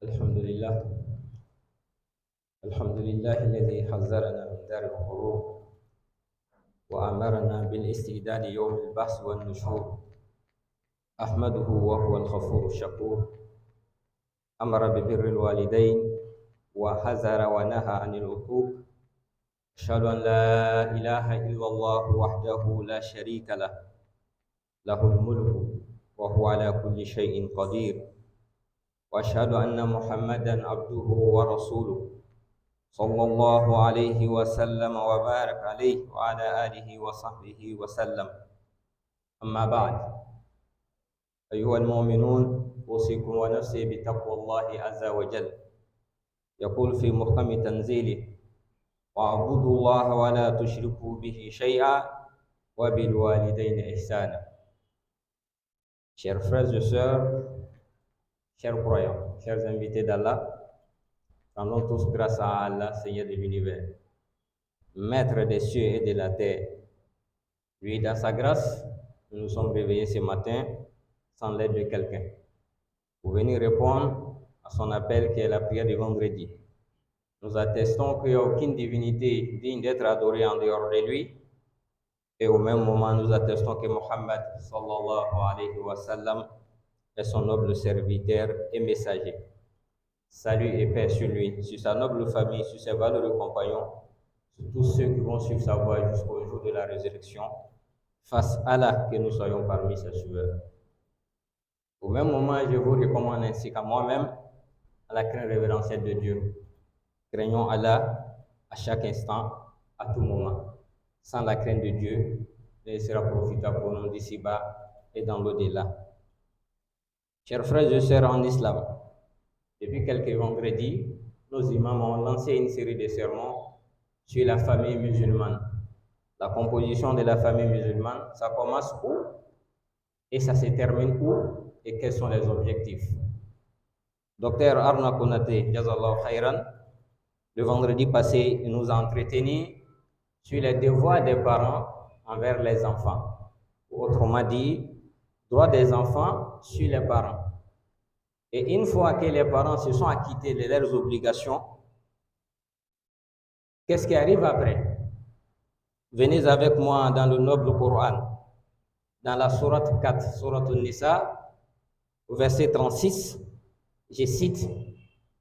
الحمد لله الحمد لله الذي حذرنا من دار الغرور وأمرنا بالاستعداد يوم البعث والنشور. أحمده وهو الغفور الشكور. أمر ببر الوالدين وحذر ونهى عن العقوق. أشهد أن لا إله إلا الله وحده لا شريك له، له الملك وهو على كل شيء قدير. وأشهد أن محمدا عبده ورسوله صلى الله عليه وسلم وبارك عليه وعلى آله وصحبه وسلم. أما بعد، أيها المؤمنون، أوصيكم ونفسي بتقوى الله عز وجل. يقول في محكم تنزيله: واعبدوا الله ولا تشركوا به شيئا وبالوالدين إحسانا. Chers frères et sœurs, chers croyants, chers invités d'Allah, rendons tous grâce à Allah, Seigneur de l'univers, Maître des cieux et de la terre. Lui, dans sa grâce, nous nous sommes réveillés ce matin sans l'aide de quelqu'un pour venir répondre à son appel qui est la prière du vendredi. Nous attestons qu'il n'y a aucune divinité digne d'être adorée en dehors de lui, et au même moment nous attestons que Mohammed sallallahu alayhi wa sallam est son noble serviteur et messager. Salut et paix sur lui, sur sa noble famille, sur ses valeureux compagnons, sur tous ceux qui vont suivre sa voie jusqu'au jour de la résurrection. Fasse Allah que nous soyons parmi ses suiveurs. Au même moment, je vous recommande ainsi qu'à moi-même à la crainte révérentielle de Dieu. Craignons Allah à chaque instant, à tout moment. Sans la crainte de Dieu, il sera profitable pour nous d'ici-bas et dans l'au-delà. Chers frères et sœurs en islam, depuis quelques vendredis, nos imams ont lancé une série de sermons sur la famille musulmane. La composition de la famille musulmane, ça commence où et ça se termine où et quels sont les objectifs. Docteur Arna Konaté, Jazallahu Khairan, le vendredi passé, il nous a entretenu sur les devoirs des parents envers les enfants. Autrement dit, droit des enfants sur les parents. Et une fois que les parents se sont acquittés de leurs obligations, qu'est-ce qui arrive après? Venez avec moi dans le noble Coran, dans la sourate 4, sourate An-Nisa, au verset 36, je cite,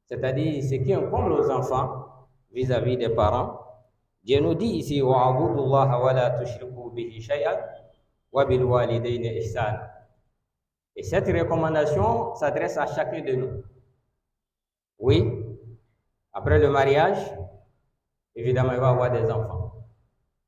c'est-à-dire ce qui incombe aux enfants vis-à-vis des parents. Dieu nous dit ici: wa'budullaha wa la tushriku bihi shay'an wa bil walidayni ihsana. Et cette recommandation s'adresse à chacun de nous. Oui, après le mariage, évidemment, il va y avoir des enfants.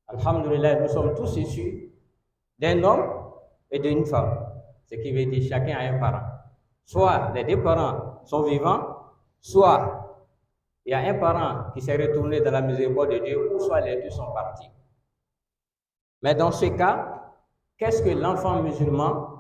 Alhamdulillah, nous sommes tous issus d'un homme et d'une femme. Ce qui veut dire chacun a un parent. Soit les deux parents sont vivants, soit il y a un parent qui s'est retourné dans la miséricorde de Dieu, ou soit les deux sont partis. Mais dans ce cas, qu'est-ce que l'enfant musulman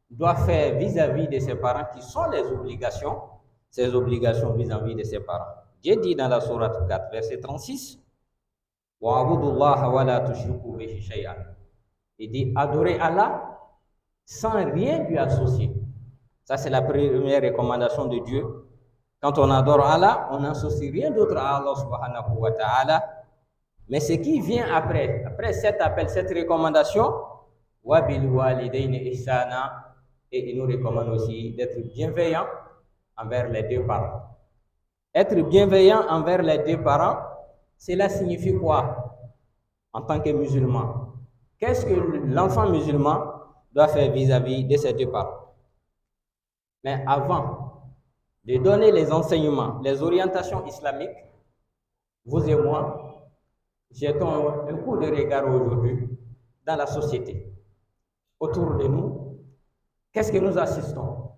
doit faire vis-à-vis de ses parents, qui sont ses obligations vis-à-vis de ses parents? Dieu dit dans la sourate 4, verset 36, wa'budullaha wa la tushriku bihi shay'an. Il dit adorer Allah sans rien lui associer. Ça, c'est la première recommandation de Dieu. Quand on adore Allah, on n'associe rien d'autre à Allah subhanahu wa ta'ala. Mais ce qui vient après cet appel, cette recommandation, wa bil walidayni ihsana, et il nous recommande aussi d'être bienveillant envers les deux parents. Être bienveillant envers les deux parents, cela signifie quoi en tant que musulman? Qu'est-ce que l'enfant musulman doit faire vis-à-vis de ses deux parents? Mais avant de donner les enseignements, les orientations islamiques, vous et moi, jetons un coup de regard aujourd'hui dans la société. Autour de nous, qu'est-ce que nous assistons?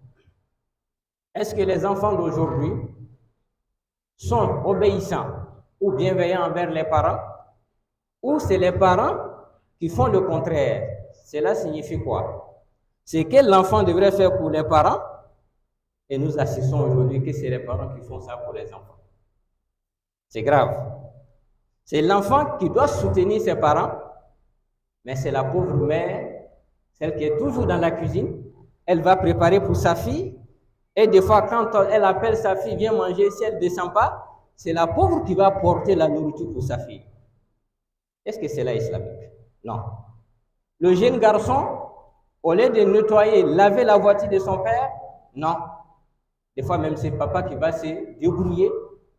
Est-ce que les enfants d'aujourd'hui sont obéissants ou bienveillants envers les parents, ou c'est les parents qui font le contraire? Cela signifie quoi? C'est que l'enfant devrait faire pour les parents, et nous assistons aujourd'hui que c'est les parents qui font ça pour les enfants. C'est grave. C'est l'enfant qui doit soutenir ses parents, mais c'est la pauvre mère, celle qui est toujours dans la cuisine. Elle va préparer pour sa fille, Et des fois, quand elle appelle sa fille, viens manger, si elle ne descend pas, c'est la pauvre qui va porter la nourriture pour sa fille. Est-ce que c'est là islamique? Non. Le jeune garçon, au lieu de nettoyer, laver la voiture de son père, non. Des fois, même c'est papa qui va se débrouiller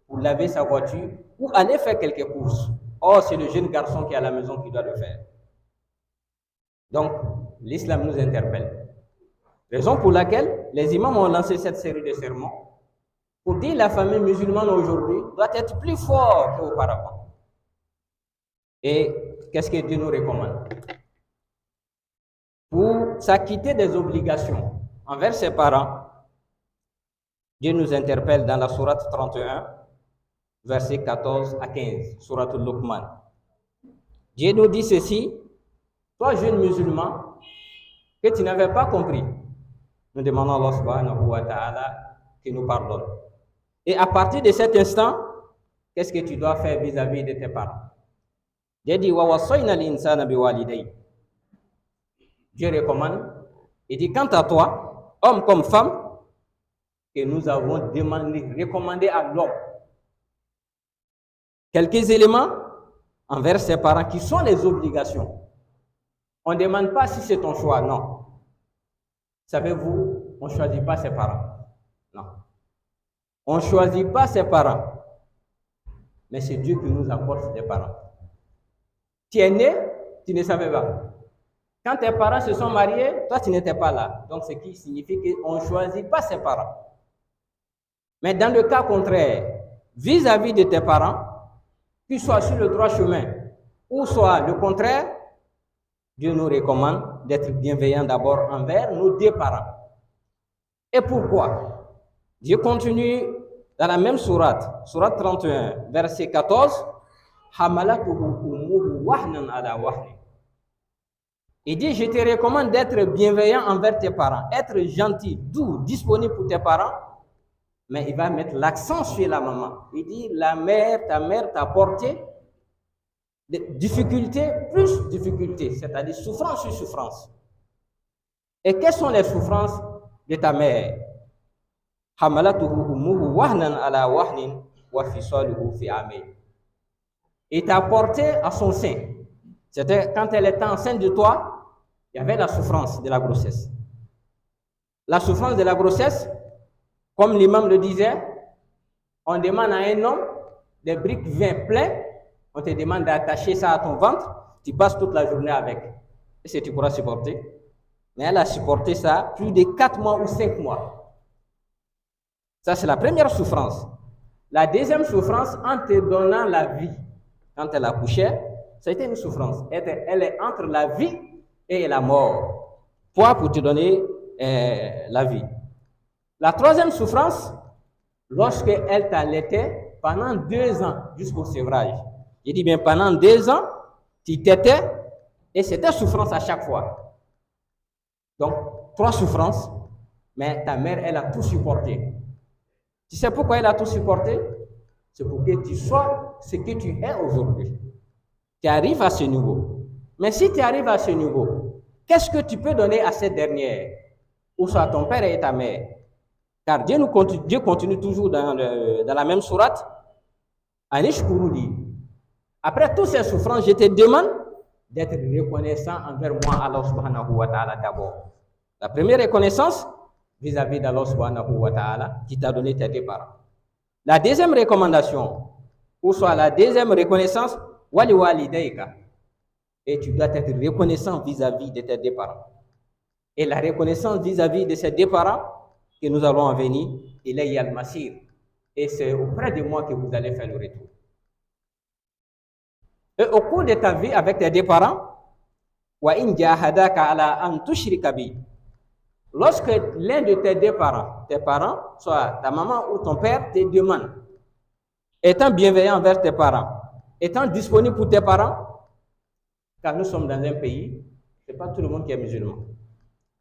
pour laver sa voiture ou aller faire quelques courses. Or, c'est le jeune garçon qui est à la maison qui doit le faire. Donc, l'islam nous interpelle. Raison pour laquelle les imams ont lancé cette série de sermons pour dire que la famille musulmane aujourd'hui doit être plus forte qu'auparavant. Et qu'est-ce que Dieu nous recommande? Pour s'acquitter des obligations envers ses parents, Dieu nous interpelle dans la sourate 31, versets 14 à 15, sourate Luqman. Dieu nous dit ceci: toi, jeune musulman, que tu n'avais pas compris, nous demandons à Allah subhanahu wa ta'ala qu'il nous pardonne. Et à partir de cet instant, qu'est-ce que tu dois faire vis-à-vis de tes parents? Dieu dit: wa wassayna al-insana biwalidayhi. Dieu recommande, il dit: quant à toi, homme comme femme, que nous avons recommandé à l'homme quelques éléments envers ses parents qui sont les obligations. On ne demande pas si c'est ton choix, non. Savez-vous, on ne choisit pas ses parents. Non. On ne choisit pas ses parents. Mais c'est Dieu qui nous apporte des parents. Tu es né, tu ne savais pas. Quand tes parents se sont mariés, toi tu n'étais pas là. Donc ce qui signifie qu'on ne choisit pas ses parents. Mais dans le cas contraire, vis-à-vis de tes parents, qu'ils soient sur le droit chemin ou soit le contraire, Dieu nous recommande d'être bienveillants d'abord envers nos deux parents. Et pourquoi? Dieu continue dans la même sourate, sourate 31, verset 14, il dit: je te recommande d'être bienveillant envers tes parents, être gentil, doux, disponible pour tes parents. Mais il va mettre l'accent sur la maman. Il dit: ta mère t'a porté des difficultés plus difficultés, c'est-à-dire souffrance sur souffrance. Et quelles sont les souffrances de ta mère? Il t'a porté à son sein. C'était quand elle était enceinte de toi, il y avait la souffrance de la grossesse. La souffrance de la grossesse, comme l'imam le disait, on demande à un homme des briques vin pleines, on te demande d'attacher ça à ton ventre, tu passes toute la journée avec. Est-ce que tu pourras supporter? Mais elle a supporté ça plus de 4 mois ou 5 mois. Ça, c'est la première souffrance. La deuxième souffrance, en te donnant la vie. Quand elle accouchait, ça a été une souffrance. Elle est entre la vie et la mort. Pour te donner la vie. La troisième souffrance, lorsqu'elle t'allaitait pendant 2 ans jusqu'au sévrage. Je dis bien pendant 2 ans, tu t'étais et c'était souffrance à chaque fois. Donc, 3 souffrances, mais ta mère, elle a tout supporté. Tu sais pourquoi elle a tout supporté? C'est pour que tu sois ce que tu es aujourd'hui. Tu arrives à ce niveau. Mais si tu arrives à ce niveau, qu'est-ce que tu peux donner à cette dernière? Ou soit ton père et ta mère? Car Dieu continue toujours dans la même sourate. Après toutes ces souffrances, je te demande d'être reconnaissant envers moi, Allah subhanahu wa ta'ala d'abord. La première reconnaissance vis-à-vis d'Allah subhanahu wa ta'ala qui t'a donné tes 2 parents. La deuxième recommandation, ou soit la deuxième reconnaissance, wali walidayka. Et tu dois être reconnaissant vis-à-vis de tes 2 parents. Et la reconnaissance vis-à-vis de ces 2 parents que nous allons en venir, il est al-masir. Et c'est auprès de moi que vous allez faire le retour. Et au cours de ta vie avec tes 2 parents, wa in jahadaka ala an tushrika bi. Lorsque l'un de tes 2 parents, soit ta maman ou ton père, te demande, étant bienveillant envers tes parents, étant disponible pour tes parents, car nous sommes dans un pays, ce n'est pas tout le monde qui est musulman.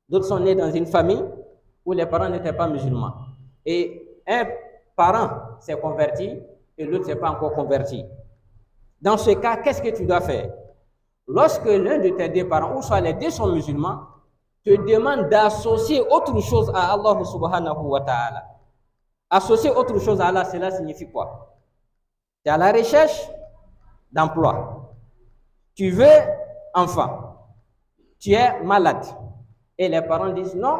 D'autres sont nés dans une famille où les parents n'étaient pas musulmans. Et un parent s'est converti et l'autre ne s'est pas encore converti. Dans ce cas, qu'est-ce que tu dois faire? Lorsque l'un de tes 2 parents, ou soit les 2 sont musulmans, te demande d'associer autre chose à Allah subhanahu wa ta'ala. Associer autre chose à Allah, cela signifie quoi? Tu es à la recherche d'emploi. Tu veux enfant. Tu es malade. Et les parents disent non,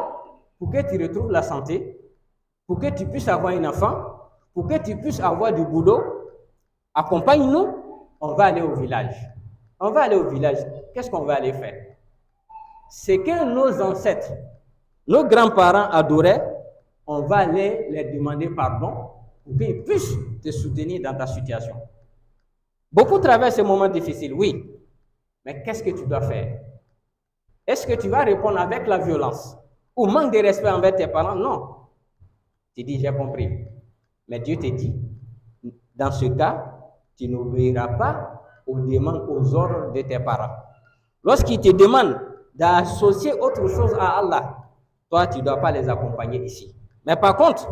pour que tu retrouves la santé, pour que tu puisses avoir un enfant, pour que tu puisses avoir du boulot, accompagne-nous, on va aller au village. On va aller au village. Qu'est-ce qu'on va aller faire? C'est que nos ancêtres, nos grands-parents adoraient, on va aller les demander pardon pour qu'ils puissent te soutenir dans ta situation. Beaucoup traversent ces moments difficiles, oui. Mais qu'est-ce que tu dois faire? Est-ce que tu vas répondre avec la violence ou manque de respect envers tes parents? Non. Tu dis, j'ai compris. Mais Dieu te dit, dans ce cas, tu n'obéiras pas aux demandes, aux ordres de tes parents. Lorsqu'ils te demandent d'associer autre chose à Allah, toi, tu ne dois pas les accompagner ici. Mais par contre,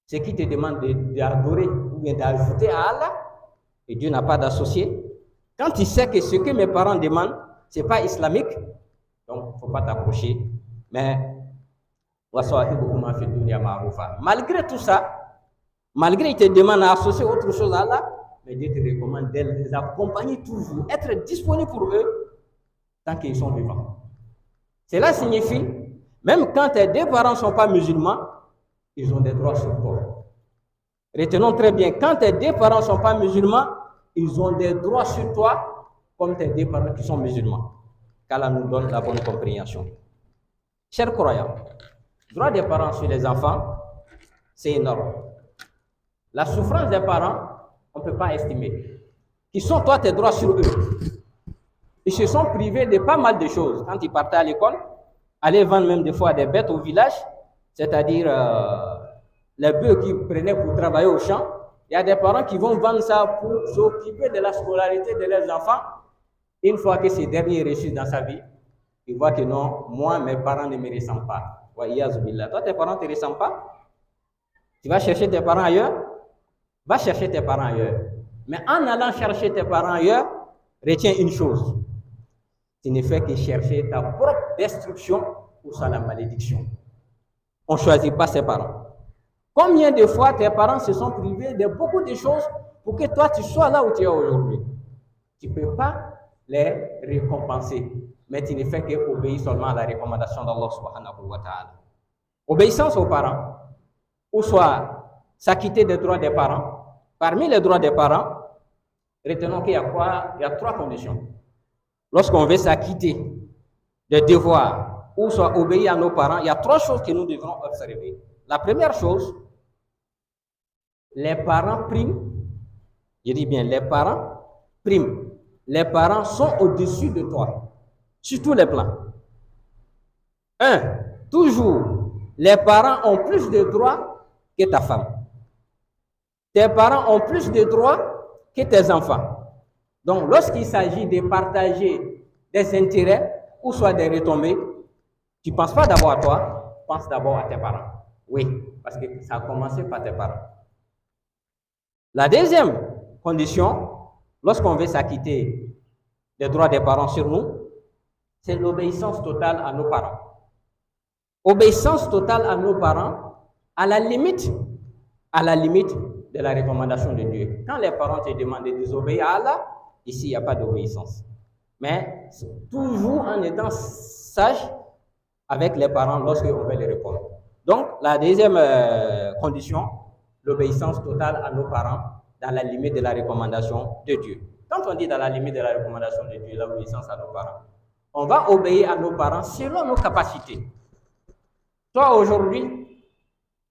ceux qui te demandent d'adorer ou bien d'ajouter à Allah, et Dieu n'a pas d'associé, quand tu sais que ce que mes parents demandent, ce n'est pas islamique, donc il ne faut pas t'approcher. Mais, malgré tout ça, malgré qu'ils te demandent d'associer autre chose à Allah, mais Dieu te recommande de les accompagner toujours, être disponible pour eux tant qu'ils sont vivants. Cela signifie, même quand tes deux parents ne sont pas musulmans, ils ont des droits sur toi. Retenons très bien, quand tes deux parents ne sont pas musulmans, ils ont des droits sur toi comme tes deux parents qui sont musulmans. Qu'Allah nous donne la bonne compréhension. Chers croyants, droit des parents sur les enfants, c'est énorme. La souffrance des parents, on ne peut pas estimer. Qui sont toi tes droits sur eux? Ils se sont privés de pas mal de choses. Quand ils partaient à l'école, allaient vendre même des fois des bêtes au village, c'est-à-dire les bœufs qu'ils prenaient pour travailler au champ. Il y a des parents qui vont vendre ça pour s'occuper de la scolarité de leurs enfants. Une fois que ces derniers réussissent dans sa vie, ils voient que non, moi, mes parents ne me ressemblent pas. Toi, tes parents ne te ressemblent pas? Tu vas chercher tes parents ailleurs? Va chercher tes parents ailleurs. Mais en allant chercher tes parents ailleurs, retiens une chose. Tu ne fais que chercher ta propre destruction ou soit la malédiction. On ne choisit pas ses parents. Combien de fois tes parents se sont privés de beaucoup de choses pour que toi tu sois là où tu es aujourd'hui? Tu ne peux pas les récompenser, mais tu ne fais qu'obéir seulement à la recommandation d'Allah subhanahu wa ta'ala. Obéissance aux parents, ou soit s'acquitter des droits des parents. Parmi les droits des parents, retenons qu'il y a quoi? Il y a trois conditions. Lorsqu'on veut s'acquitter des devoirs, ou soit obéir à nos parents, il y a trois choses que nous devrons observer. La première chose, les parents priment. Je dis bien, les parents priment. Les parents sont au-dessus de toi, sur tous les plans. Toujours, les parents ont plus de droits que ta femme. Tes parents ont plus de droits que tes enfants. Donc, lorsqu'il s'agit de partager des intérêts ou soit des retombées, tu ne penses pas d'abord à toi, pense d'abord à tes parents. Oui, parce que ça a commencé par tes parents. La deuxième condition, lorsqu'on veut s'acquitter des droits des parents sur nous, c'est l'obéissance totale à nos parents. Obéissance totale à nos parents, à la limite de la recommandation de Dieu. Quand les parents te demandent de désobéir à Allah, ici, il n'y a pas d'obéissance. Mais toujours en étant sage avec les parents lorsqu'on veut les répondre. Donc, la deuxième condition, l'obéissance totale à nos parents dans la limite de la recommandation de Dieu. Quand on dit dans la limite de la recommandation de Dieu, l'obéissance à nos parents, on va obéir à nos parents selon nos capacités. Toi, aujourd'hui,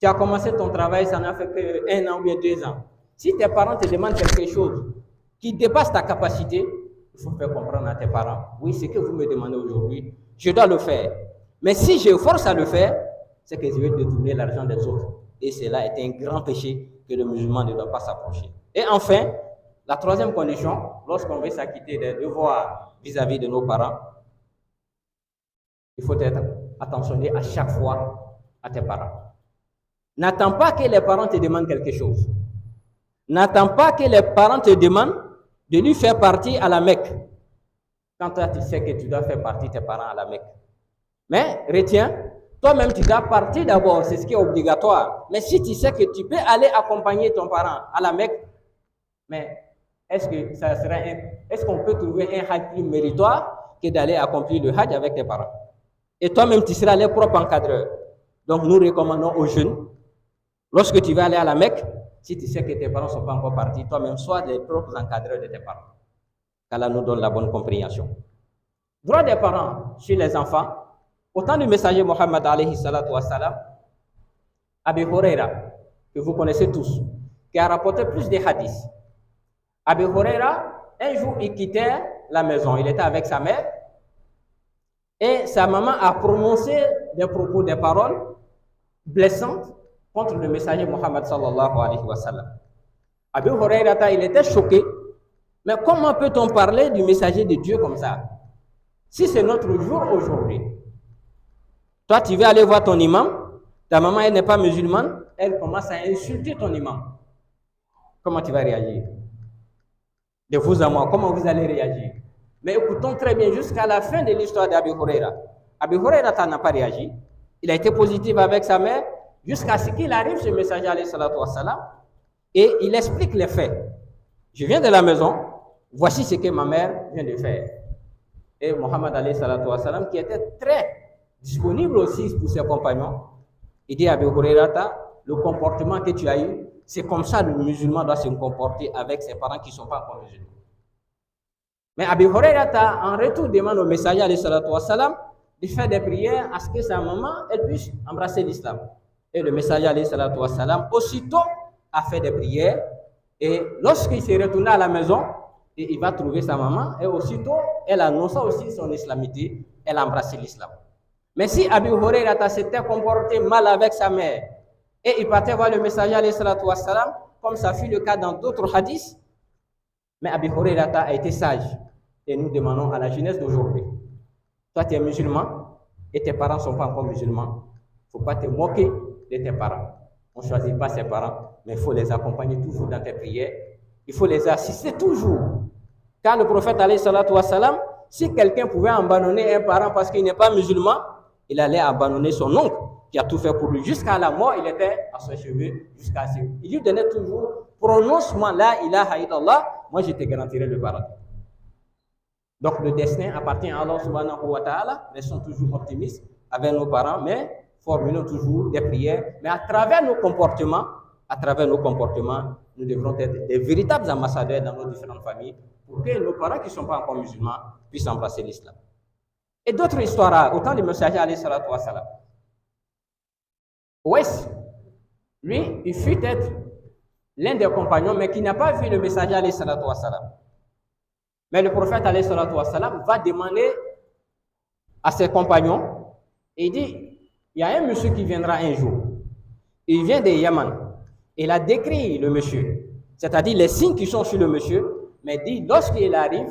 tu as commencé ton travail, ça n'a fait que 1 an ou bien 2 ans. Si tes parents te demandent quelque chose qui dépasse ta capacité, il faut faire comprendre à tes parents, oui, ce que vous me demandez aujourd'hui, je dois le faire. Mais si je force à le faire, c'est que je vais détourner l'argent des autres. Et cela est un grand péché que le musulman ne doit pas s'approcher. Et enfin, la troisième condition, lorsqu'on veut s'acquitter des devoirs vis-à-vis de nos parents, il faut être attentionné à chaque fois à tes parents. N'attends pas que les parents te demandent quelque chose. N'attends pas que les parents te demandent de lui faire partie à la Mecque. Quand toi, tu sais que tu dois faire partie de tes parents à la Mecque. Mais retiens, toi-même, tu dois partir d'abord, c'est ce qui est obligatoire. Mais si tu sais que tu peux aller accompagner ton parent à la Mecque, mais est-ce qu'on peut trouver un hajj plus méritoire que d'aller accomplir le hajj avec tes parents? Et toi-même, tu seras les propres encadreurs. Donc, nous recommandons aux jeunes, lorsque tu vas aller à la Mecque, si tu sais que tes parents ne sont pas encore partis, toi-même, sois les propres encadreurs de tes parents. Qu'Allah nous donne la bonne compréhension. Droit des parents chez les enfants. Au temps du messager Mohammed alayhi salatu wassalam, Abi Huraira, que vous connaissez tous, qui a rapporté plus de hadiths. Abi Huraira, un jour, il quittait la maison. Il était avec sa mère. Et sa maman a prononcé des propos, des paroles blessantes contre le messager Mohammed sallallahu alayhi wa sallam. Abi Huraira, il était choqué. Mais comment peut-on parler du messager de Dieu comme ça? Si c'est notre jour aujourd'hui, toi tu veux aller voir ton imam, ta maman elle n'est pas musulmane, elle commence à insulter ton imam. Comment tu vas réagir? De vous à moi, comment vous allez réagir? Mais écoutons très bien jusqu'à la fin de l'histoire d'Abi Huraira. Abi Huraira n'a pas réagi. Il a été positif avec sa mère jusqu'à ce qu'il arrive ce messager alayhi salatu wassalam et il explique les faits. Je viens de la maison, voici ce que ma mère vient de faire. Et Mohammed alayhi salatu wassalam, qui était très disponible aussi pour ses compagnons, il dit à Abi Huraira, le comportement que tu as eu, c'est comme ça le musulman doit se comporter avec ses parents qui ne sont pas encore musulmans. Mais Abi Huraira, en retour, demande au messager alayhi salatu wassalam de faire des prières à ce que sa maman elle puisse embrasser l'islam. Et le messager alayhi salatu wassalam, aussitôt, a fait des prières. Et lorsqu'il s'est retourné à la maison, et il va trouver sa maman, et aussitôt, elle annonça aussi son islamité, elle a embrassé l'islam. Mais si Abi Huraira s'était comporté mal avec sa mère, et il partait voir le messager alayhi salatu wassalam, comme ça fut le cas dans d'autres hadiths, mais Abi Huraira a été sage. Et nous demandons à la jeunesse d'aujourd'hui, toi tu es musulman, et tes parents ne sont pas encore musulmans, il ne faut pas te moquer de tes parents. On ne choisit pas ses parents, mais il faut les accompagner toujours dans tes prières. Il faut les assister toujours. Car le prophète, alayhi salatu wassalam, si quelqu'un pouvait abandonner un parent parce qu'il n'est pas musulman, il allait abandonner son oncle qui a tout fait pour lui. Jusqu'à la mort, il était à ses cheveux, jusqu'à ce. Il lui donnait toujours, prononce-moi la ilaha illallah, moi je te garantirai le paradis. Donc le destin appartient à Allah subhanahu wa ta'ala, mais sont toujours optimistes avec nos parents, mais formulons toujours des prières. Mais à travers nos comportements, nous devrons être des véritables ambassadeurs dans nos différentes familles pour que nos parents qui ne sont pas encore musulmans puissent embrasser l'islam. Et d'autres histoires, autant du messager alayhi salatu wassalam. Ouais, lui, il fut être l'un des compagnons, mais qui n'a pas vu le messager alayhi salatu wassalam. Mais le prophète alayhi salatu wassalam va demander à ses compagnons, et il dit, il y a un monsieur qui viendra un jour. Il vient de Yémen. Il a décrit le monsieur, c'est-à-dire les signes qui sont sur le monsieur, mais dit, lorsqu'il arrive,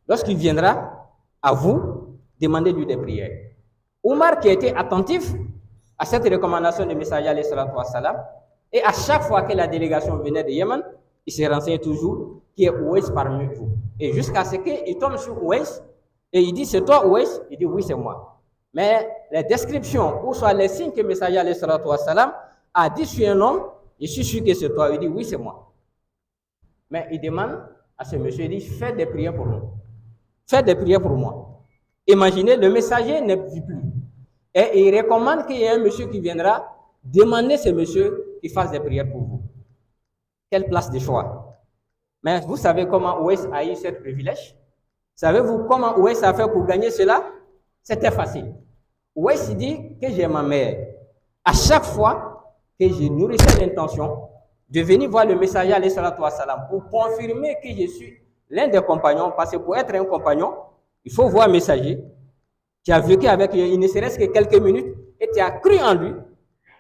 lorsqu'il viendra à vous, demandez-lui des prières. Omar qui a été attentif à cette recommandation du messager alayhi salatu wassalam, et à chaque fois que la délégation venait de Yémen, il se renseignait toujours qui est Ouais parmi vous. Et jusqu'à ce qu'il tombe sur Ouais, et il dit, c'est toi Ouais? Il dit, oui, c'est moi. Mais les descriptions, ou soit les signes que le messager alayhi salatu wassalam a dit sur un homme, je suis sûr que c'est toi. Il dit, oui, c'est moi. Mais il demande à ce monsieur, il dit, fais des prières pour nous. Fais des prières pour moi. Imaginez, le messager ne vit plus. Et il recommande qu'il y ait un monsieur qui viendra demander à ce monsieur qu'il fasse des prières pour vous. Quelle place de choix. Mais vous savez comment Ouais a eu ce privilège? Savez-vous comment Ouais a fait pour gagner cela? C'était facile. Ouais dit que j'ai ma mère. À chaque fois que je nourrissais l'intention de venir voir le messager alayhi salatu wassalam pour confirmer que je suis l'un des compagnons, parce que pour être un compagnon, il faut voir un messager. Tu as vécu avec lui, il ne serait-ce que quelques minutes, et tu as cru en lui,